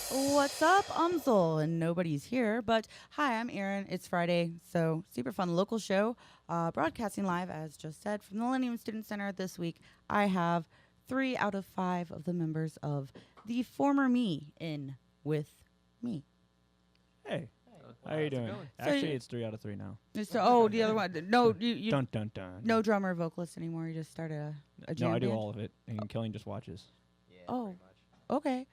What's up, UMSL? And nobody's here, but hi, I'm Erin. It's Friday, so super fun local show, broadcasting live, as just said, from the Millennium Student Center. This week, I have 3 out of 5 of the members of the former me in with me. Hey, how are you doing? going? Actually, it's 3 out of 3 now. So, the other one, no, you Dun dun dun. no drummer, vocalist anymore. You just started a jam No, I do band? all of it, and Killing just watches. Yeah, Oh. pretty much. Okay.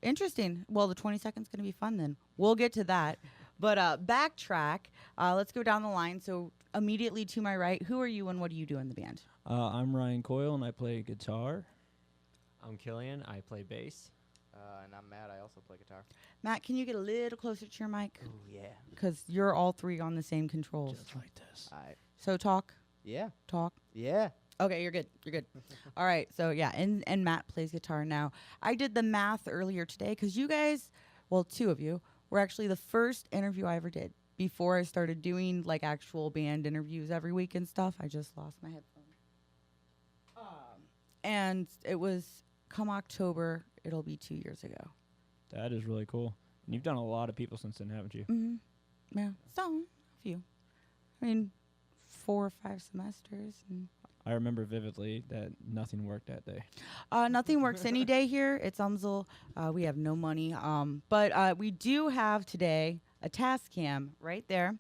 Interesting. Well, the 20 seconds going to be fun then. We'll get to that. But backtrack. Let's go down the line. So immediately to my right, who are you and what do you do in the band? I'm Ryan Coyle, and I play guitar. I'm Killian. I play bass. And I'm Matt. I also play guitar. Matt, can you get a little closer to your mic? Oh yeah. Because you're all three on the same controls. Just like this. So talk. Yeah. Okay, you're good. You're good. All right. So yeah, and Matt plays guitar now. I did the math earlier today because you guys, well, 2 of you, were actually the first interview I ever did before I started doing like actual band interviews every week and stuff. I just lost my headphones. And it was come October, it'll be 2 years ago. That is really cool. And you've done a lot of people since then, haven't you? Mm-hmm. Yeah. So a few. I mean, 4 or 5 semesters and I remember vividly that nothing worked that day. nothing works any day here. It's UMSL. We have no money. But we do have today a task cam right there.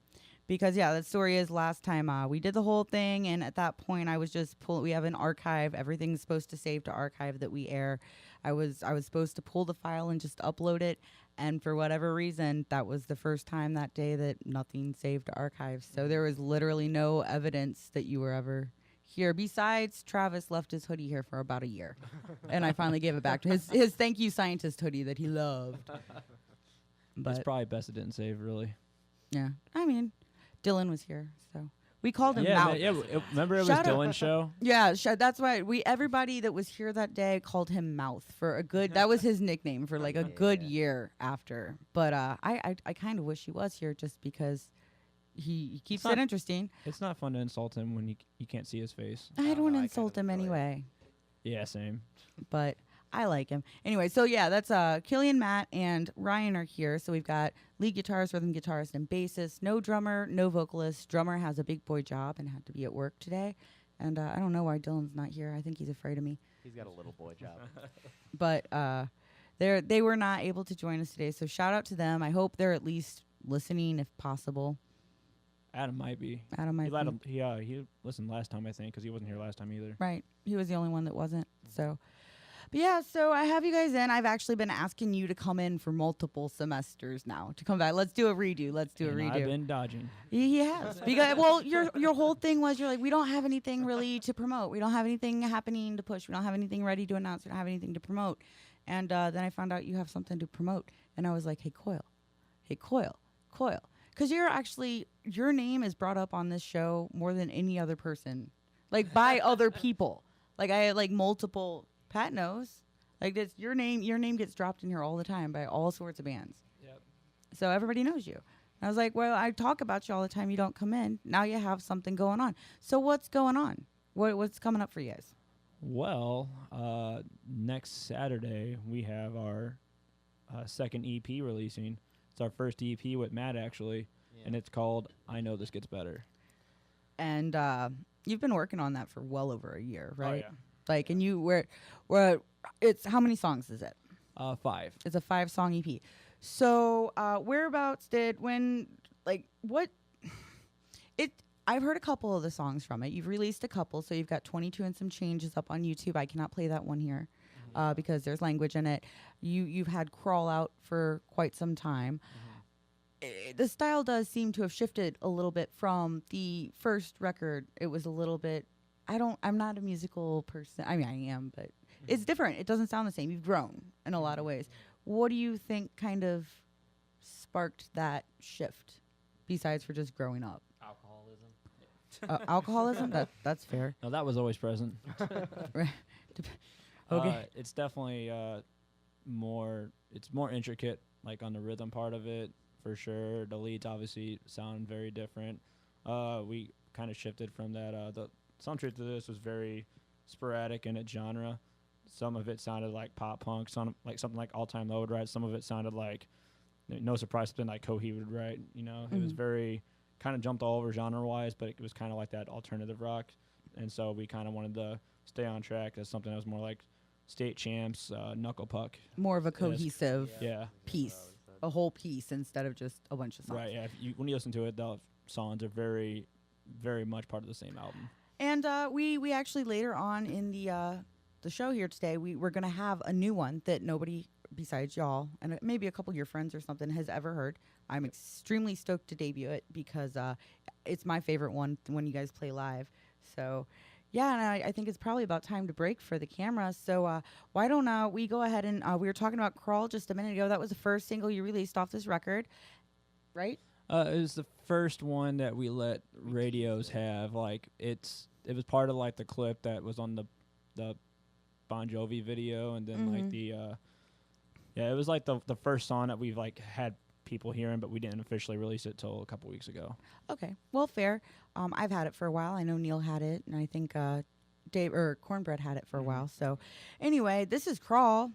Because, yeah, the story is last time we did the whole thing. And at that point, I was just we have an archive. Everything's supposed to save to archive that we air. I was supposed to pull the file and just upload it. And for whatever reason, that was the first time that day that nothing saved to archive. So there was literally no evidence that you were ever here. Besides, Travis left his hoodie here for about a year. And I finally gave it back to his thank you scientist hoodie that he loved. It's But, probably best it didn't save, really. yeah. I mean, Dylan was here, so we called him Yeah, Mouth. remember it was Shout out. Dylan's show? Yeah, that's why everybody that was here that day called him Mouth for a good. That was his nickname for like a good year after. But I kind of wish he was here just because he keeps it interesting. It's not fun to insult him when you can't see his face. I don't don't know, I insult kind him of enjoy it. anyway, Yeah, same. but I like him anyway. So yeah, that's Killian, Matt, and Ryan are here. So we've got lead guitarist, rhythm guitarist, and bassist. No drummer, no vocalist. Drummer has a big boy job and had to be at work today. And I don't know why Dylan's not here. I think he's afraid of me. He's got a little boy job. But they were not able to join us today. So shout out to them. I hope they're at least listening if possible. Adam might be. Adam might be. He listened last time, I think, because he wasn't here last time either. Right. He was the only one that wasn't. So, but yeah, so I have you guys in. I've actually been asking you to come in for multiple semesters now to come back. Let's do a redo. And I've been dodging. He has. Because, well, your whole thing was you're like, we don't have anything really to promote. We don't have anything happening to push. We don't have anything ready to announce. We don't have anything to promote. And then I found out you have something to promote. And I was like, hey, Coyle. Because your name is brought up on this show more than any other person. Like, by other people. Like, I had, like, multiple... Pat knows. Like, this, your name gets dropped in here all the time by all sorts of bands. Yep. So everybody knows you. I was like, well, I talk about you all the time. You don't come in. Now you have something going on. So what's going on? What's coming up for you guys? Well, next Saturday we have our second EP releasing. It's our first EP with Matt, actually, and it's called I Know This Gets Better. And you've been working on that for well over a year, right? Oh, yeah. Like, and you were it's how many songs is it? 5. It's a 5-song EP. So whereabouts I've heard a couple of the songs from it. You've released a couple, so you've got 22 and some changes up on YouTube. I cannot play that one here because there's language in it. You've had Crawl Out for quite some time. The style does seem to have shifted a little bit from the first record. It was a little bit, I'm not a musical person. I mean, I am, but it's different. It doesn't sound the same. You've grown in a lot of ways. What do you think kind of sparked that shift besides for just growing up? Alcoholism. Alcoholism? That's fair. No, that was always present. Right. Okay. It's definitely more intricate, like on the rhythm part of it, for sure. The leads obviously sound very different. We kind of shifted from that. The soundtrack to this was very sporadic in its genre. some of it sounded like pop punk, some like something like All Time Low would write. Some of it sounded like, no surprise, something like Coheed would write. It was very kind of jumped all over genre wise, but it was kind of like that alternative rock. And so we kind of wanted to stay on track as something that was more like State Champs, Knuckle Puck. More of a cohesive Yeah. piece, a whole piece instead of just a bunch of songs. Right. Yeah. When you listen to it, the songs are very, very much part of the same album. And we actually later on in the show here today, we're gonna have a new one that nobody besides y'all and maybe a couple of your friends or something has ever heard. I'm extremely stoked to debut it because it's my favorite one when you guys play live. So yeah, and I think it's probably about time to break for the camera. So why don't we go ahead and we were talking about Crawl just a minute ago. That was the first single you released off this record, right? It was the first one that we let radios have. Like it was part of like the clip that was on the Bon Jovi video, and then like it was like the first song that we've like had people hearing, but we didn't officially release it till a couple weeks ago. Okay, well, fair. I've had it for a while. I know Neil had it, and I think Dave or Cornbread had it for a while. So, anyway, this is Crawl